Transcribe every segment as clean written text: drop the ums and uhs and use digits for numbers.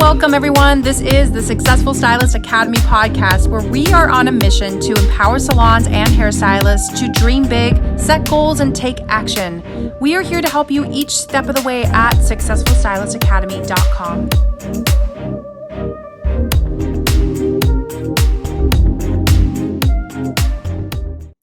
Welcome, everyone. This is the Successful Stylist Academy podcast, where we are on a mission to empower salons and hairstylists to dream big, set goals, and take action. We are here to help you each step of the way at successfulstylistacademy.com.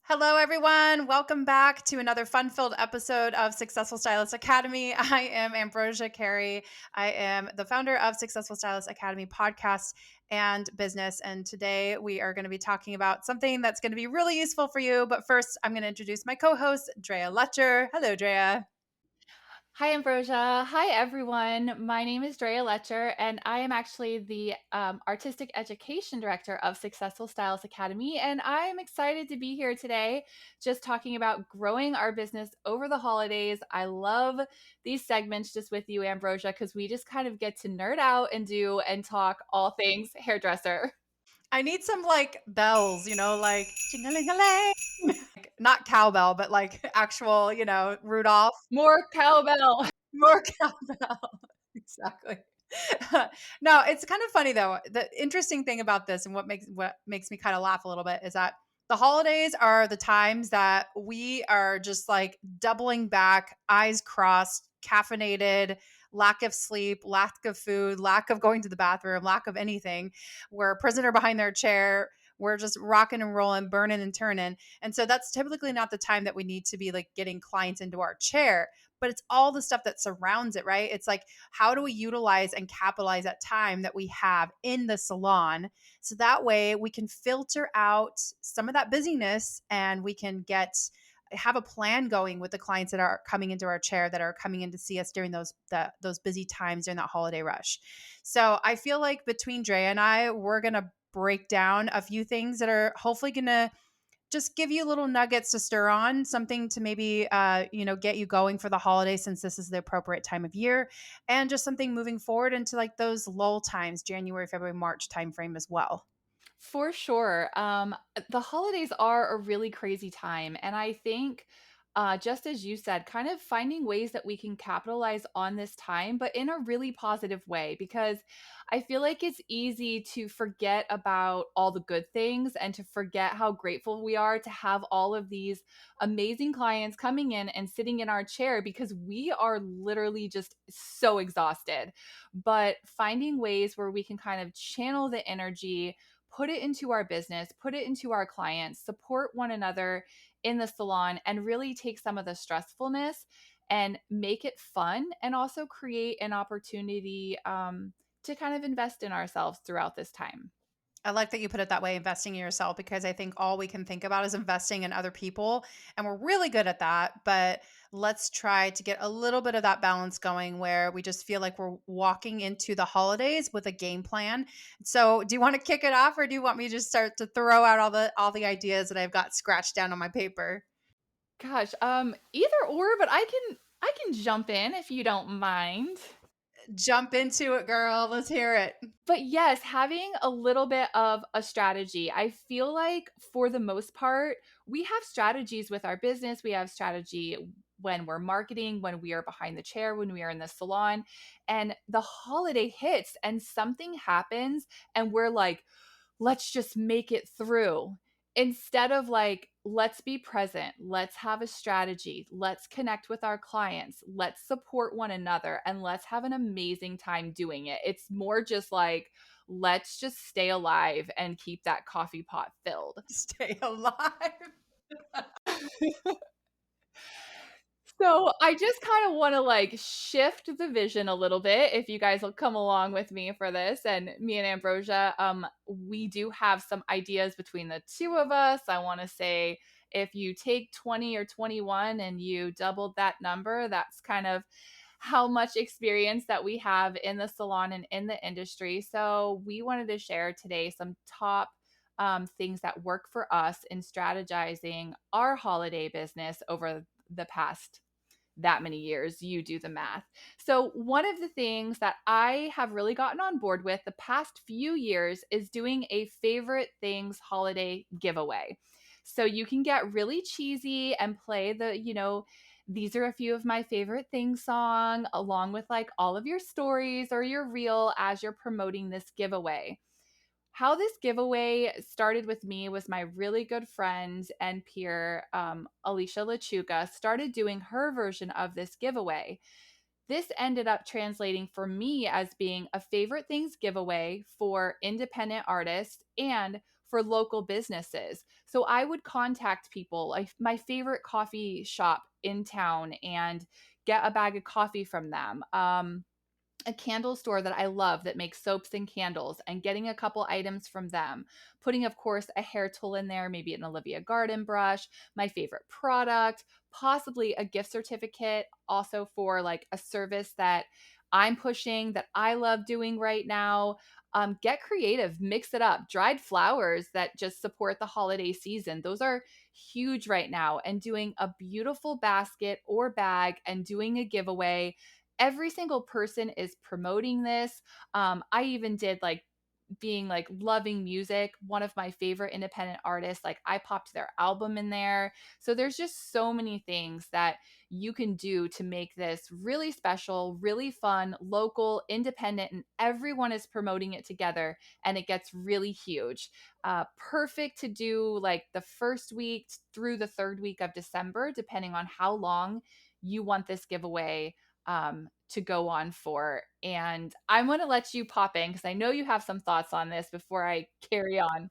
Hello, everyone. Welcome back to another fun-filled episode of Successful Stylist Academy. I am Ambrosia Drea. I am the founder of Successful Stylist Academy podcast and business. And today we are going to be talking about something that's going to be really useful for you. But first, I'm going to introduce my co-host, Drea Letcher. Hello, Drea. Hi, Ambrosia. Hi, everyone. My name is Drea Letcher, and I am actually the Artistic Education Director of Successful Stylist Academy. And I am excited to be here today just talking about growing our business over the holidays. I love these segments just with you, Ambrosia, because we just kind of get to nerd out and talk all things hairdresser. I need some like bells, like ching-a-ling-a-ling. Not cowbell, but like actual, Rudolph. More cowbell. More cowbell. Exactly. No, it's kind of funny though. The interesting thing about this and what makes me kind of laugh a little bit is that the holidays are the times that we are just like doubling back, eyes crossed, caffeinated, lack of sleep, lack of food, lack of going to the bathroom, lack of anything. We're a prisoner behind their chair. We're just rocking and rolling, burning and turning. And so that's typically not the time that we need to be like getting clients into our chair, but it's all the stuff that surrounds it, right? It's like, how do we utilize and capitalize that time that we have in the salon so that way we can filter out some of that busyness and we can have a plan going with the clients that are coming into our chair, that are coming in to see us during those busy times during that holiday rush. So I feel like between Drea and I, we're gonna break down a few things that are hopefully gonna just give you little nuggets to stir on, something to maybe get you going for the holiday, since this is the appropriate time of year, and just something moving forward into like those lull times, January, February, March timeframe as well. For sure. The holidays are a really crazy time. And I think, just as you said, kind of finding ways that we can capitalize on this time, but in a really positive way, because I feel like it's easy to forget about all the good things and to forget how grateful we are to have all of these amazing clients coming in and sitting in our chair because we are literally just so exhausted. But finding ways where we can kind of channel the energy, put it into our business, put it into our clients, support one another in the salon, and really take some of the stressfulness and make it fun, and also create an opportunity to kind of invest in ourselves throughout this time. I like that you put it that way, investing in yourself, because I think all we can think about is investing in other people. And we're really good at that. But let's try to get a little bit of that balance going where we just feel like we're walking into the holidays with a game plan. So do you want to kick it off, or do you want me to just start to throw out all the ideas that I've got scratched down on my paper? Gosh, either or, but I can jump in if you don't mind. Jump into it, girl. Let's hear it. But yes, having a little bit of a strategy. I feel like for the most part, we have strategies with our business. We have strategy when we're marketing, when we are behind the chair, when we are in the salon, and the holiday hits and something happens and we're like, let's just make it through. Instead of like, let's be present, let's have a strategy, let's connect with our clients, let's support one another, and let's have an amazing time doing it. It's more just like, let's just stay alive and keep that coffee pot filled. Stay alive. So I just kind of want to like shift the vision a little bit. If you guys will come along with me for this, and me and Ambrosia, we do have some ideas between the two of us. I want to say if you take 20 or 21 and you doubled that number, that's kind of how much experience that we have in the salon and in the industry. So we wanted to share today some top things that work for us in strategizing our holiday business over the past that many years. You do the math. So, one of the things that I have really gotten on board with the past few years is doing a favorite things holiday giveaway. So, you can get really cheesy and play these are a few of my favorite thing song, along with like all of your stories or your reel as you're promoting this giveaway. How this giveaway started with me was my really good friend and peer, Alicia Lachuga, started doing her version of this giveaway. This ended up translating for me as being a favorite things giveaway for independent artists and for local businesses. So I would contact people, like my favorite coffee shop in town, and get a bag of coffee from them. A candle store that I love that makes soaps and candles, and getting a couple items from them. Putting, of course, a hair tool in there, maybe an Olivia Garden brush, my favorite product, possibly a gift certificate also for like a service that I'm pushing that I love doing right now. Get creative, mix it up. Dried flowers that just support the holiday season. Those are huge right now. And doing a beautiful basket or bag and doing a giveaway, every single person is promoting this. I even did like being like loving music, one of my favorite independent artists, like I popped their album in there. So there's just so many things that you can do to make this really special, really fun, local, independent, and everyone is promoting it together and it gets really huge. Perfect to do like the first week through the third week of December, depending on how long you want this giveaway to go on for. And I'm going to let you pop in because I know you have some thoughts on this before I carry on.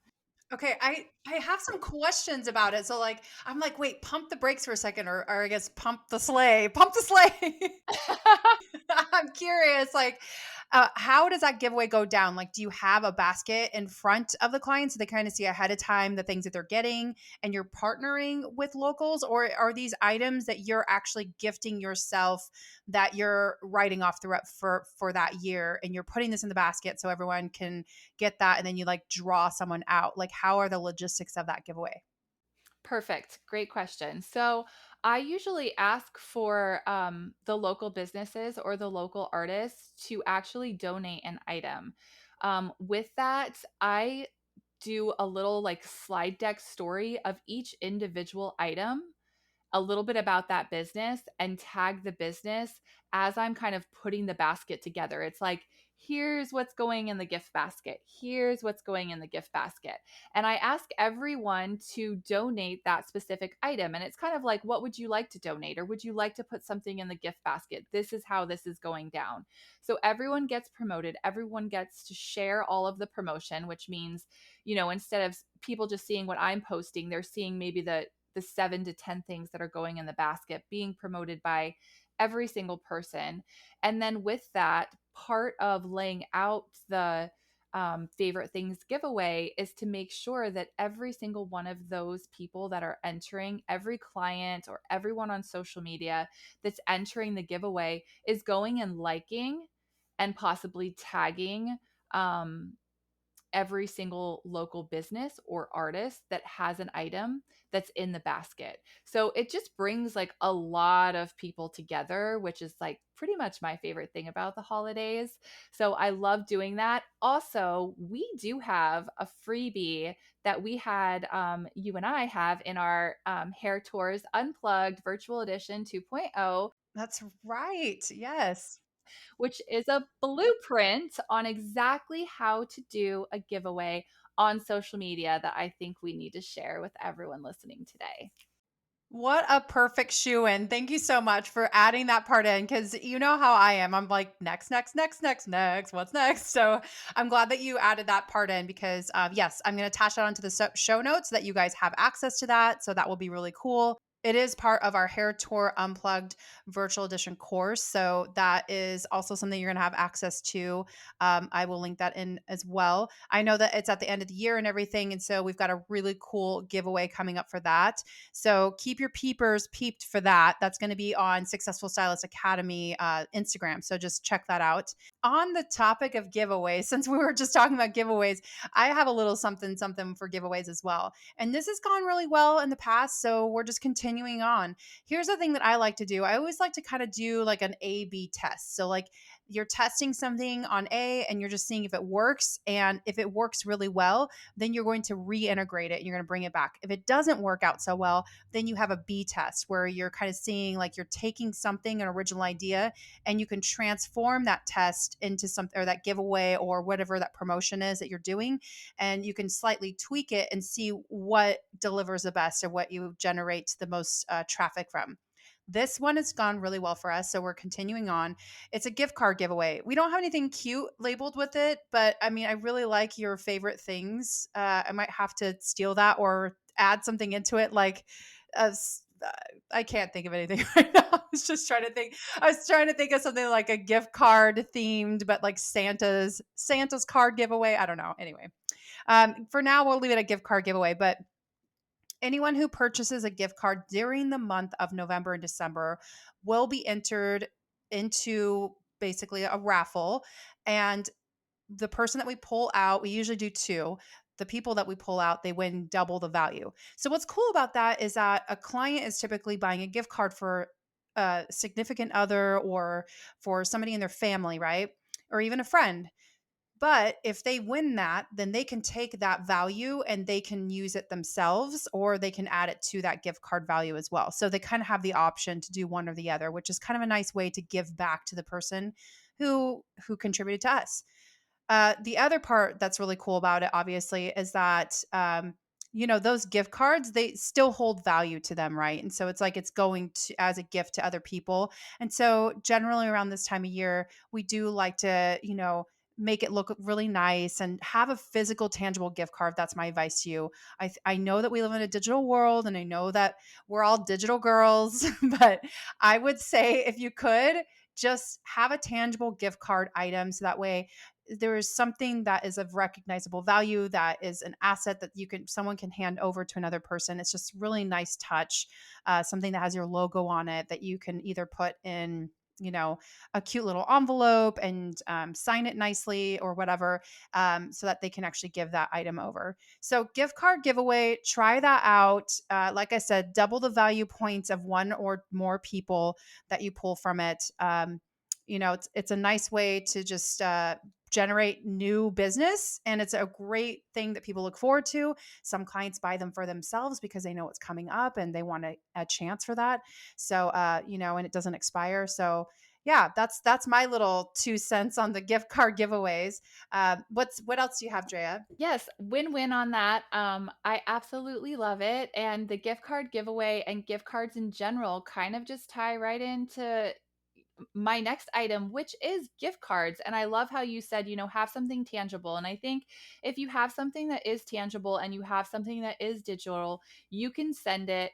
Okay, I have some questions about it. So like I'm like, wait, pump the brakes for a second, or I guess pump the sleigh. Pump the sleigh. I'm curious, like, how does that giveaway go down? Like, do you have a basket in front of the client so they kind of see ahead of time the things that they're getting, and you're partnering with locals, or are these items that you're actually gifting yourself that you're writing off throughout for that year, and you're putting this in the basket so everyone can get that, and then you like draw someone out? Like, how are the logistics of that giveaway? Perfect. Great question. So I usually ask for the local businesses or the local artists to actually donate an item. With that, I do a little like slide deck story of each individual item, a little bit about that business, and tag the business as I'm kind of putting the basket together. It's like, here's what's going in the gift basket. Here's what's going in the gift basket. And I ask everyone to donate that specific item. And it's kind of like, what would you like to donate? Or would you like to put something in the gift basket? This is how this is going down. So everyone gets promoted. Everyone gets to share all of the promotion, which means, instead of people just seeing what I'm posting, they're seeing maybe the 7 to 10 things that are going in the basket being promoted by every single person. And then with that, part of laying out the favorite things giveaway is to make sure that every single one of those people that are entering, every client or everyone on social media that's entering the giveaway, is going and liking and possibly tagging um, every single local business or artist that has an item that's in the basket. So it just brings like a lot of people together, which is like pretty much my favorite thing about the holidays. So I love doing that. Also, we do have a freebie that we had, you and I have in our Hair Tours Unplugged Virtual Edition 2.0, That's right. Yes. which is a blueprint on exactly how to do a giveaway on social media that I think we need to share with everyone listening today. What a perfect shoe in. Thank you so much for adding that part in, because you know how I am. I'm like, next, next, next, next, next. What's next? So I'm glad that you added that part in because, yes, I'm going to attach that onto the show notes so that you guys have access to that. So that will be really cool. It is part of our Hair Tour Unplugged virtual edition course. So that is also something you're going to have access to. I will link that in as well. I know that it's at the end of the year and everything. And so we've got a really cool giveaway coming up for that. So keep your peepers peeped for that. That's going to be on Successful Stylist Academy Instagram. So just check that out. On the topic of giveaways, since we were just talking about giveaways, I have a little something something for giveaways as well. And this has gone really well in the past. So we're just continuing on. Here's the thing that I like to do. I always like to kind of do like an A/B test. So like you're testing something on A and you're just seeing if it works. And if it works really well, then you're going to reintegrate it and you're going to bring it back. If it doesn't work out so well, then you have a B test where you're kind of seeing like you're taking something, an original idea, and you can transform that test into something, or that giveaway or whatever that promotion is that you're doing. And you can slightly tweak it and see what delivers the best or what you generate the most traffic from. This one has gone really well for us. So we're continuing on. It's a gift card giveaway. We don't have anything cute labeled with it, but I mean, I really like your favorite things. I might have to steal that or add something into it, like a I can't think of anything right now. I was just trying to think. I was trying to think of something like a gift card themed, but like Santa's card giveaway. I don't know. Anyway, for now, we'll leave it a gift card giveaway. But anyone who purchases a gift card during the month of November and December will be entered into basically a raffle. And the person that we pull out, we usually do two. The people that we pull out, they win double the value. So, what's cool about that is that a client is typically buying a gift card for a significant other or for somebody in their family, right? Or even a friend. But if they win that, then they can take that value and they can use it themselves or they can add it to that gift card value as well. So they kind of have the option to do one or the other, which is kind of a nice way to give back to the person who contributed to us. The other part that's really cool about it, obviously, is that those gift cards, they still hold value to them, right? And so it's like it's going to as a gift to other people. And so generally around this time of year, we do like to, make it look really nice and have a physical, tangible gift card. That's my advice to you. I know that we live in a digital world and I know that we're all digital girls, but I would say if you could just have a tangible gift card item so that way there is something that is of recognizable value, that is an asset that someone can hand over to another person. It's just really nice touch, something that has your logo on it that you can either put in a cute little envelope and sign it nicely or whatever, so that they can actually give that item over. So gift card giveaway, try that out. Like I said, double the value points of one or more people that you pull from it. It's a nice way to just generate new business, and it's a great thing that people look forward to. Some clients buy them for themselves because they know what's coming up and they want a chance for that. So and it doesn't expire. So yeah, that's my little 2 cents on the gift card giveaways. What else do you have, Drea? Yes, win-win on that. I absolutely love it. And the gift card giveaway and gift cards in general kind of just tie right into my next item, which is gift cards. And I love how you said, have something tangible. And I think if you have something that is tangible and you have something that is digital, you can send it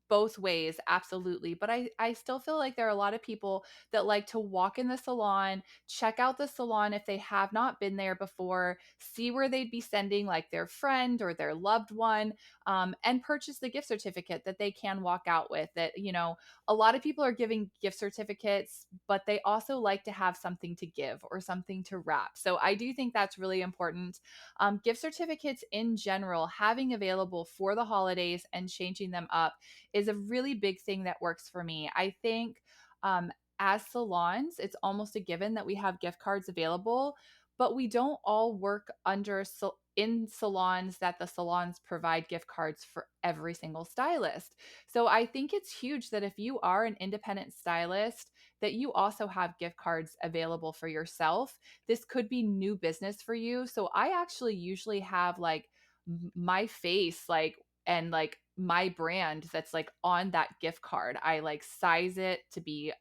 both ways, absolutely. But I still feel like there are a lot of people that like to walk in the salon, check out the salon if they have not been there before, see where they'd be sending like their friend or their loved one, and purchase the gift certificate that they can walk out with. That, a lot of people are giving gift certificates, but they also like to have something to give or something to wrap. So I do think that's really important. Gift certificates in general, having available for the holidays and changing them up is a really big thing that works for me. I think as salons, it's almost a given that we have gift cards available, but we don't all work in salons that the salons provide gift cards for every single stylist. So I think it's huge that if you are an independent stylist, that you also have gift cards available for yourself. This could be new business for you. So I actually usually have like my face and like my brand that's like on that gift card. I like size it to be,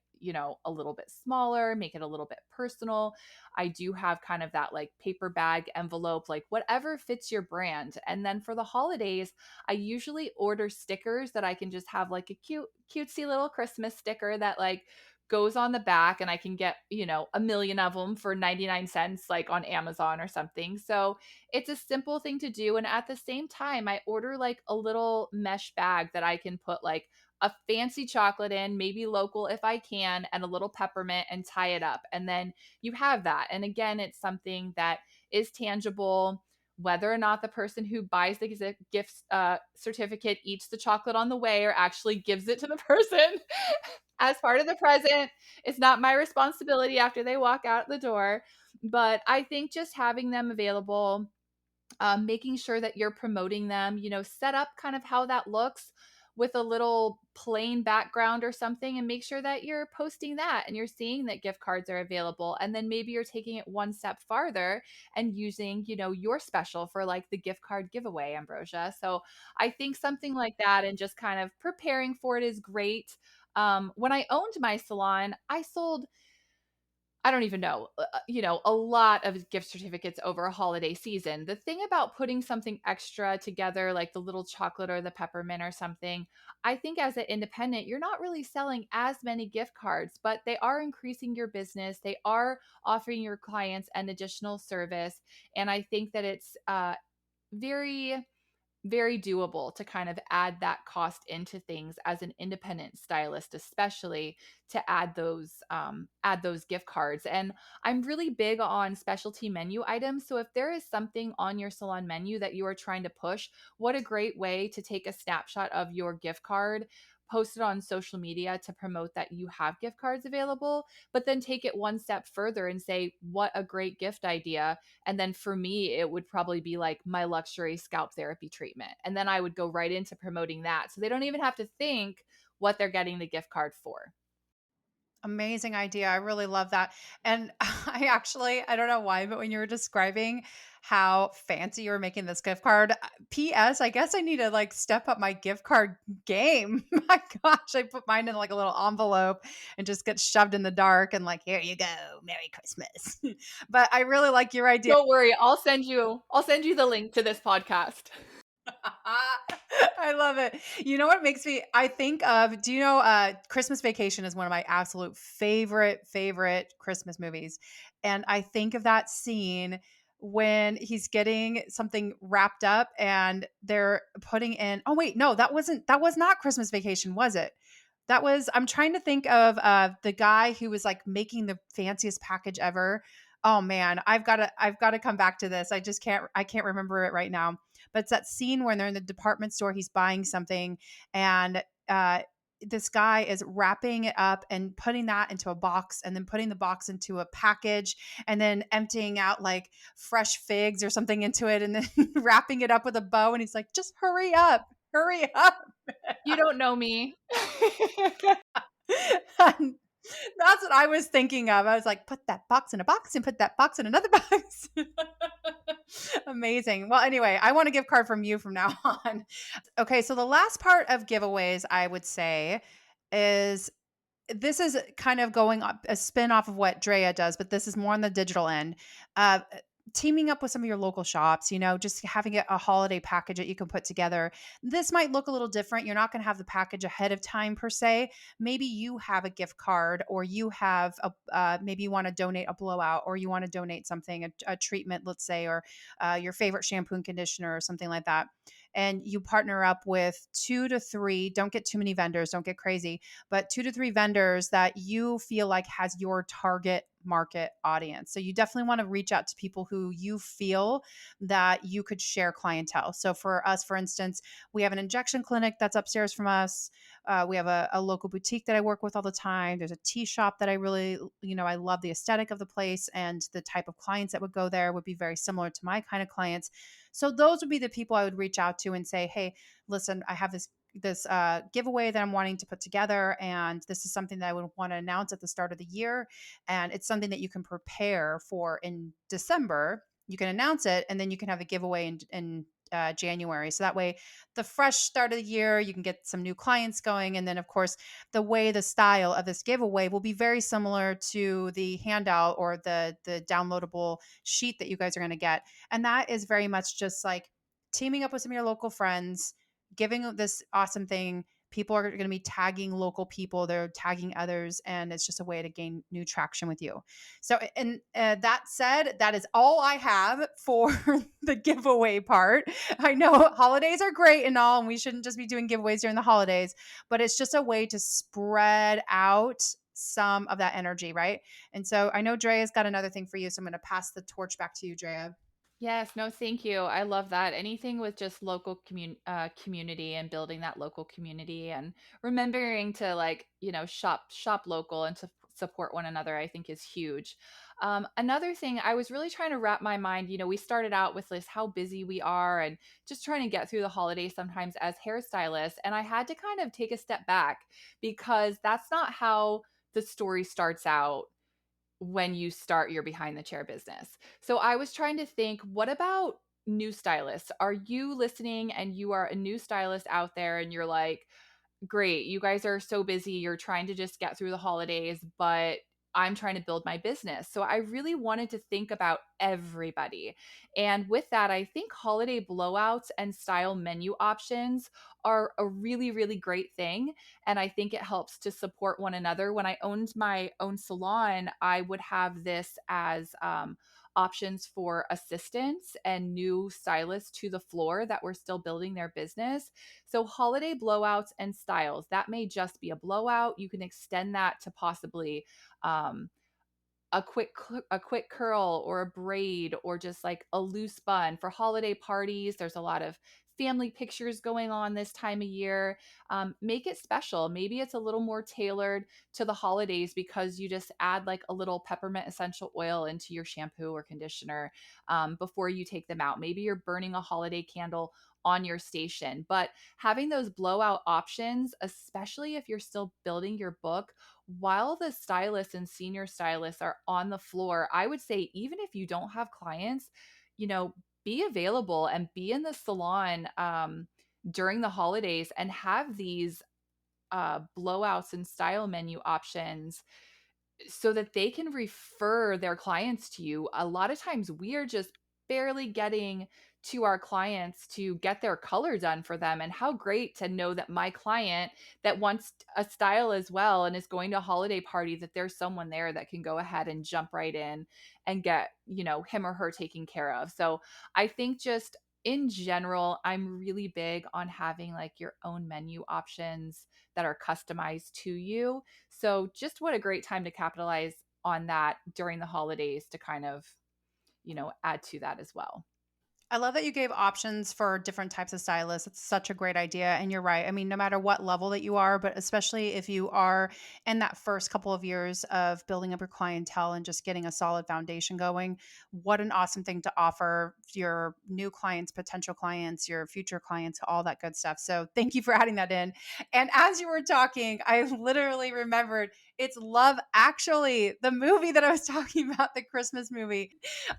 a little bit smaller, make it a little bit personal. I do have kind of that like paper bag envelope, like whatever fits your brand. And then for the holidays, I usually order stickers that I can just have like a cutesy little Christmas sticker that like goes on the back and I can get, a million of them for 99 cents like on Amazon or something. So it's a simple thing to do. And at the same time, I order like a little mesh bag that I can put like a fancy chocolate in, maybe local if I can, and a little peppermint and tie it up. And then you have that. And again, it's something that is tangible. whether or not the person who buys the gift certificate eats the chocolate on the way or actually gives it to the person as part of the present. It's not my responsibility after they walk out the door. But I think just having them available, making sure that you're promoting them, set up kind of how that looks with a little plain background or something, and make sure that you're posting that and you're seeing that gift cards are available. And then maybe you're taking it one step farther and using, your special for like the gift card giveaway, Ambrosia. So I think something like that and just kind of preparing for it is great. When I owned my salon, I sold, I don't even know, a lot of gift certificates over a holiday season. The thing about putting something extra together, like the little chocolate or the peppermint or something, I think as an independent, you're not really selling as many gift cards, but they are increasing your business. They are offering your clients an additional service. And I think that it's very very doable to kind of add that cost into things as an independent stylist, especially to add those gift cards. And I'm really big on specialty menu items, so if there is something on your salon menu that you are trying to push, what a great way to take a snapshot of your gift card, post it on social media to promote that you have gift cards available, but then take it one step further and say what a great gift idea. And then for me, it would probably be like my luxury scalp therapy treatment. And then I would go right into promoting that. So they don't even have to think what they're getting the gift card for. Amazing idea. I really love that. And I don't know why, but when you were describing how fancy you were making this gift card, PS, I guess I need to like step up my gift card game. My gosh, I put mine in like a little envelope and just get shoved in the dark and like, here you go. Merry Christmas. But I really like your idea. Don't worry, I'll send you the link to this podcast. I love it. You know what makes me I think of do you know Christmas Vacation is one of my absolute favorite Christmas movies. And I think of that scene when he's getting something wrapped up and they're putting in oh wait, no, that was not Christmas Vacation, was it? That was I'm trying to think of the guy who was like making the fanciest package ever. Oh man, I've got to come back to this. I can't remember it right now, but it's that scene when they're in the department store, he's buying something, and this guy is wrapping it up and putting that into a box and then putting the box into a package and then emptying out like fresh figs or something into it and then wrapping it up with a bow. And he's like, just hurry up, hurry up. You don't know me. That's what I was thinking of. I was like, put that box in a box and put that box in another box. Amazing. Well, anyway, I want a gift card from you from now on. Okay, so the last part of giveaways, I would say, is this is kind of going up a spin off of what Drea does, but this is more on the digital end. Teaming up with some of your local shops, just having a holiday package that you can put together. This might look a little different. You're not going to have the package ahead of time per se. Maybe you have a gift card, or you have maybe you want to donate a blowout, or you want to donate something, a treatment, let's say, or your favorite shampoo and conditioner, or something like that. And you partner up with 2 to 3. Don't get too many vendors. Don't get crazy, but 2 to 3 vendors that you feel like has your target market audience. So you definitely want to reach out to people who you feel that you could share clientele. So for us, for instance, we have an injection clinic that's upstairs from us. We have a local boutique that I work with all the time. There's a tea shop that I really, I love the aesthetic of the place, and the type of clients that would go there would be very similar to my kind of clients. So those would be the people I would reach out to and say, hey, listen, I have this giveaway that I'm wanting to put together. And this is something that I would want to announce at the start of the year. And it's something that you can prepare for in December. You can announce it, and then you can have a giveaway in January. So that way, the fresh start of the year, you can get some new clients going. And then, of course, the style of this giveaway will be very similar to the handout or the downloadable sheet that you guys are going to get. And that is very much just like teaming up with some of your local friends, giving this awesome thing. People are going to be tagging local people, they're tagging others, and it's just a way to gain new traction with you. So, and that said, that is all I have for the giveaway part. I know holidays are great and all, and we shouldn't just be doing giveaways during the holidays, but it's just a way to spread out some of that energy, right? And so I know Drea's got another thing for you, so I'm going to pass the torch back to you, Drea. Yes, no, thank you. I love that. Anything with just local community and building that local community and remembering to like, shop local and to support one another, I think is huge. Another thing, I was really trying to wrap my mind, we started out with this how busy we are and just trying to get through the holidays sometimes as hairstylists. And I had to kind of take a step back because that's not how the story starts out when you start your behind the chair business. So I was trying to think, what about new stylists? Are you listening and you are a new stylist out there and you're like, great, you guys are so busy, you're trying to just get through the holidays, but I'm trying to build my business. So I really wanted to think about everybody. And with that, I think holiday blowouts and style menu options are a really, really great thing. And I think it helps to support one another. When I owned my own salon, I would have this as options for assistants and new stylists to the floor that were still building their business. So, holiday blowouts and styles, that may just be a blowout. You can extend that to possibly um, a quick curl or a braid or just like a loose bun for holiday parties. There's a lot of family pictures going on this time of year. Make it special. Maybe it's a little more tailored to the holidays because you just add like a little peppermint essential oil into your shampoo or conditioner before you take them out. Maybe you're burning a holiday candle on your station, but having those blowout options, especially if you're still building your book while the stylists and senior stylists are on the floor, I would say, even if you don't have clients, you know, be available and be in the salon during the holidays and have these blowouts and style menu options so that they can refer their clients to you. A lot of times we are just barely getting to our clients to get their color done for them. And how great to know that my client that wants a style as well and is going to a holiday party, that there's someone there that can go ahead and jump right in and get, him or her taken care of. So I think just in general, I'm really big on having like your own menu options that are customized to you. So just what a great time to capitalize on that during the holidays to kind of, add to that as well. I love that you gave options for different types of stylists. It's such a great idea. And you're right. I mean, no matter what level that you are, but especially if you are in that first couple of years of building up your clientele and just getting a solid foundation going, what an awesome thing to offer your new clients, potential clients, your future clients, all that good stuff. So thank you for adding that in. And as you were talking, I literally remembered it's Love Actually, the movie that I was talking about, the Christmas movie.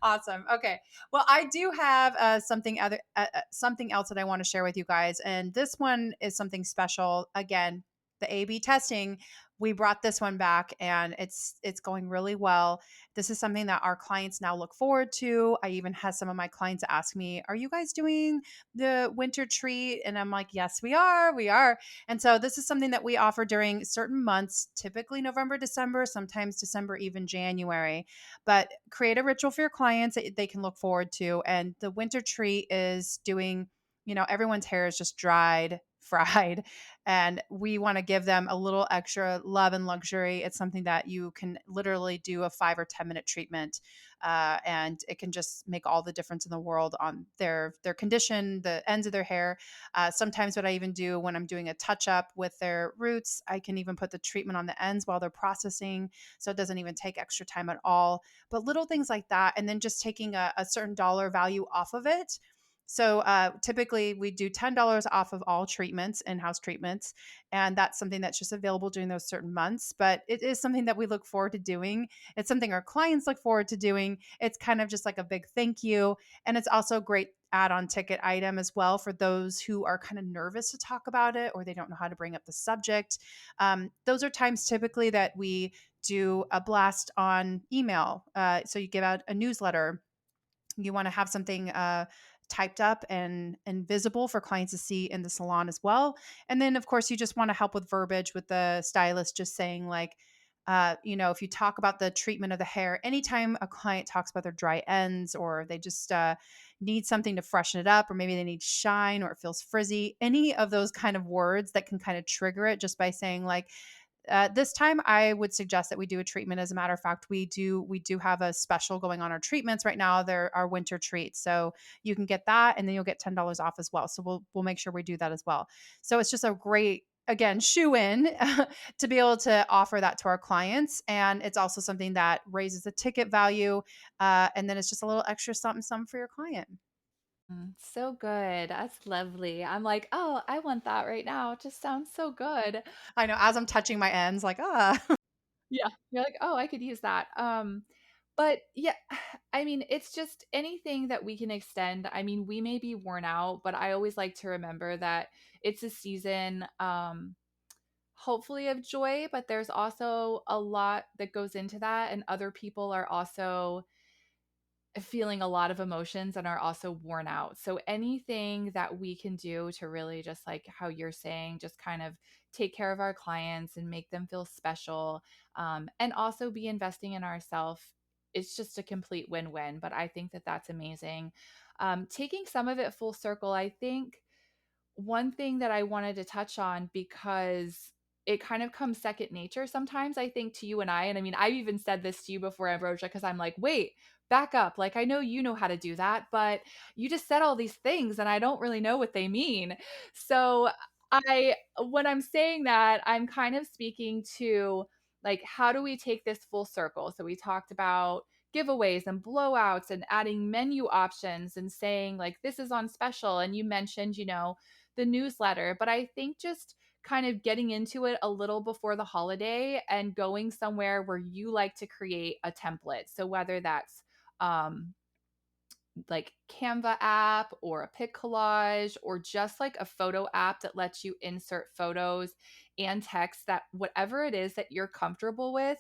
Awesome. Okay. Well, I do have something else that I want to share with you guys, and this one is something special. Again, the A/B testing. We brought this one back, and it's going really well. This is something that our clients now look forward to. I even had some of my clients ask me, "Are you guys doing the winter treat?" And I'm like, "Yes, we are. We are." And so this is something that we offer during certain months, typically November, December, sometimes December, even January. But create a ritual for your clients that they can look forward to. And the winter treat is doing, everyone's hair is just dried, fried, and we want to give them a little extra love and luxury. It's something that you can literally do a 5 or 10 minute treatment, and it can just make all the difference in the world on their condition, the ends of their hair. Sometimes what I even do when I'm doing a touch up with their roots, I can even put the treatment on the ends while they're processing, so it doesn't even take extra time at all. But little things like that, and then just taking a certain dollar value off of it. So typically we do $10 off of all treatments, in-house treatments, and that's something that's just available during those certain months. But it is something that we look forward to doing. It's something our clients look forward to doing. It's kind of just like a big thank you, and it's also a great add-on ticket item as well for those who are kind of nervous to talk about it or they don't know how to bring up the subject. Those are times typically that we do a blast on email. So you give out a newsletter. You want to have something typed up and visible for clients to see in the salon as well. And then, of course, you just want to help with verbiage with the stylist, just saying like, if you talk about the treatment of the hair, anytime a client talks about their dry ends or they just need something to freshen it up, or maybe they need shine or it feels frizzy, any of those kind of words that can kind of trigger it just by saying like, This time, I would suggest that we do a treatment. As a matter of fact, we do have a special going on our treatments right now. They're our winter treats, so you can get that, and then you'll get $10 off as well. So we'll make sure we do that as well. So it's just a great, again, shoe in to be able to offer that to our clients, and it's also something that raises the ticket value, and then it's just a little extra something something for your client. So good. That's lovely. I'm like, "Oh, I want that right now. It just sounds so good." I know, as I'm touching my ends, like, ah. Yeah. You're like, "Oh, I could use that." But yeah, I mean, it's just anything that we can extend. I mean, we may be worn out, but I always like to remember that it's a season, hopefully of joy, but there's also a lot that goes into that, and other people are also feeling a lot of emotions and are also worn out. So anything that we can do to really just like how you're saying, just kind of take care of our clients and make them feel special, and also be investing in ourselves. It's just a complete win-win. But I think that that's amazing. Taking some of it full circle, I think one thing that I wanted to touch on because it kind of comes second nature sometimes, I think, to you and I. And I mean, I've even said this to you before, Ambrosia, because I'm like, wait, back up. Like, I know you know how to do that, but you just said all these things and I don't really know what they mean. So, when I'm saying that, I'm kind of speaking to like, how do we take this full circle? So, we talked about giveaways and blowouts and adding menu options and saying, like, this is on special. And you mentioned, the newsletter, but I think just kind of getting into it a little before the holiday and going somewhere where you like to create a template. So whether that's um like Canva app or a pic collage or just like a photo app that lets you insert photos and text, that whatever it is that you're comfortable with.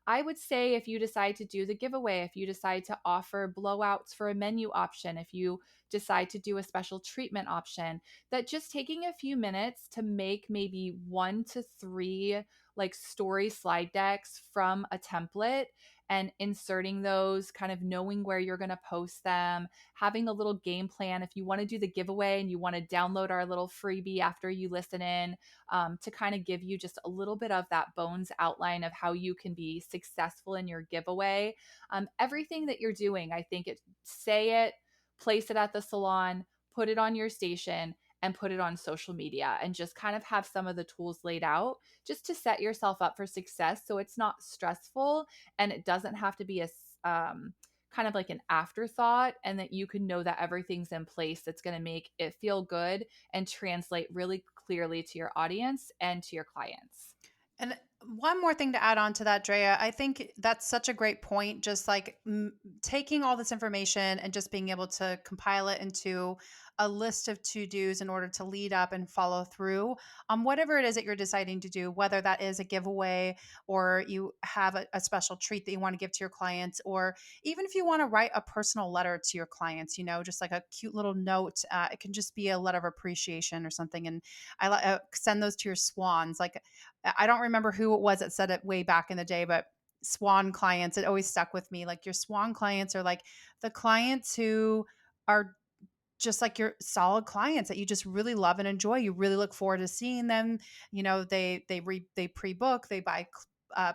I would say if you decide to do the giveaway, if you decide to offer blowouts for a menu option, if you decide to do a special treatment option, that just taking a few minutes to make maybe 1 to 3 like story slide decks from a template and inserting those, kind of knowing where you're going to post them, having a little game plan. If you want to do the giveaway and you want to download our little freebie after you listen in, to kind of give you just a little bit of that bones outline of how you can be successful in your giveaway. Everything that you're doing, I think say it, place it at the salon, put it on your station, and put it on social media and just kind of have some of the tools laid out just to set yourself up for success so it's not stressful and it doesn't have to be kind of like an afterthought, and that you can know that everything's in place that's going to make it feel good and translate really clearly to your audience and to your clients. And one more thing to add on to that, Drea, I think that's such a great point. Just like taking all this information and just being able to compile it into a list of to dos in order to lead up and follow through on whatever it is that you're deciding to do, whether that is a giveaway or you have a special treat that you want to give to your clients, or even if you want to write a personal letter to your clients, just like a cute little note. It can just be a letter of appreciation or something. And send those to your swans. Like, I don't remember who it was that said it way back in the day, but swan clients, it always stuck with me. Like, your swan clients are like the clients who are just like your solid clients that you just really love and enjoy. You really look forward to seeing them. They pre-book, they buy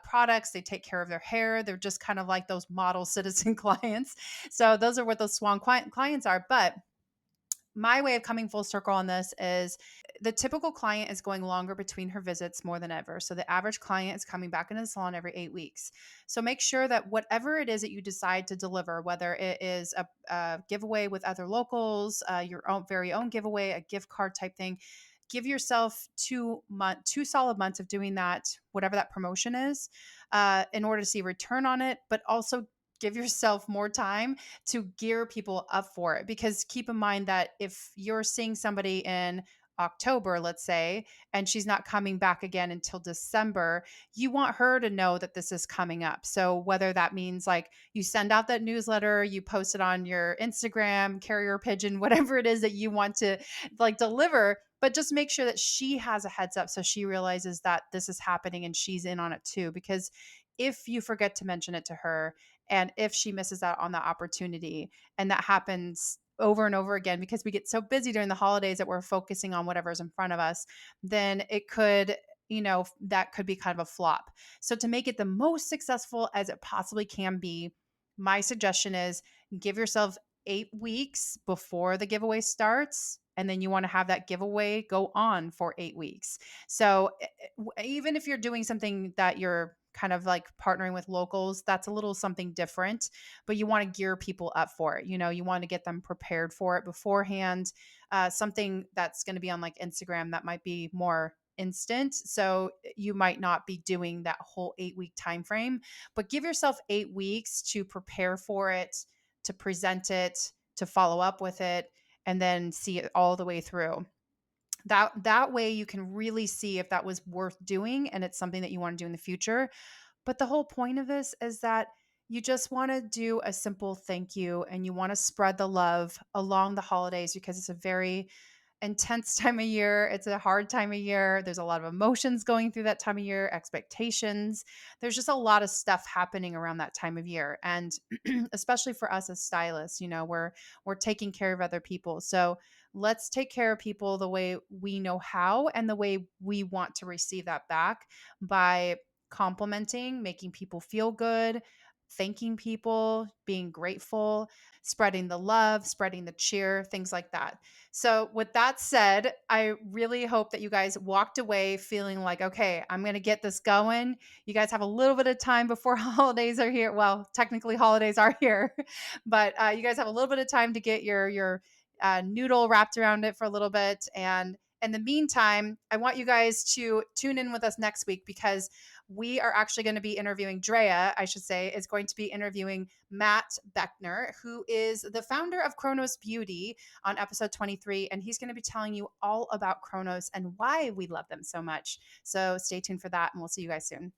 products, they take care of their hair. They're just kind of like those model citizen clients. So those are what those swan clients are. But my way of coming full circle on this is the typical client is going longer between her visits more than ever. So the average client is coming back into the salon every 8 weeks. So make sure that whatever it is that you decide to deliver, whether it is a giveaway with other locals, your own very own giveaway, a gift card type thing, give yourself 2 solid months of doing that, whatever that promotion is, in order to see return on it, but also give yourself more time to gear people up for it. Because keep in mind that if you're seeing somebody in October, let's say, and she's not coming back again until December, you want her to know that this is coming up. So whether that means like you send out that newsletter, you post it on your Instagram, carrier pigeon, whatever it is that you want to like deliver, but just make sure that she has a heads up so she realizes that this is happening and she's in on it too. Because if you forget to mention it to her, and if she misses out on that opportunity, and that happens over and over again because we get so busy during the holidays that we're focusing on whatever's in front of us, then it could, that could be kind of a flop. So to make it the most successful as it possibly can be, my suggestion is give yourself 8 weeks before the giveaway starts. And then you want to have that giveaway go on for 8 weeks. So even if you're doing something that you're kind of like partnering with locals, that's a little something different, but you want to gear people up for it. You want to get them prepared for it beforehand. Something that's going to be on like Instagram that might be more instant. So you might not be doing that whole 8 week time frame, but give yourself 8 weeks to prepare for it, to present it, to follow up with it, and then see it all the way through. That way you can really see if that was worth doing and it's something that you want to do in the future. But the whole point of this is that you just want to do a simple thank you and you want to spread the love along the holidays because it's a very intense time of year. It's a hard time of year. There's a lot of emotions going through that time of year, expectations. There's just a lot of stuff happening around that time of year. And especially for us as stylists, we're taking care of other people. So let's take care of people the way we know how and the way we want to receive that back by complimenting, making people feel good, thanking people, being grateful, spreading the love, spreading the cheer, things like that. So, with that said, I really hope that you guys walked away feeling like, okay, I'm going to get this going. You guys have a little bit of time before holidays are here. Well, technically, holidays are here, but you guys have a little bit of time to get your noodle wrapped around it for a little bit. And in the meantime, I want you guys to tune in with us next week because we are actually going to be interviewing Drea, I should say, is going to be interviewing Matt Beckner, who is the founder of Chronos Beauty on episode 23. And he's going to be telling you all about Chronos and why we love them so much. So stay tuned for that, and we'll see you guys soon.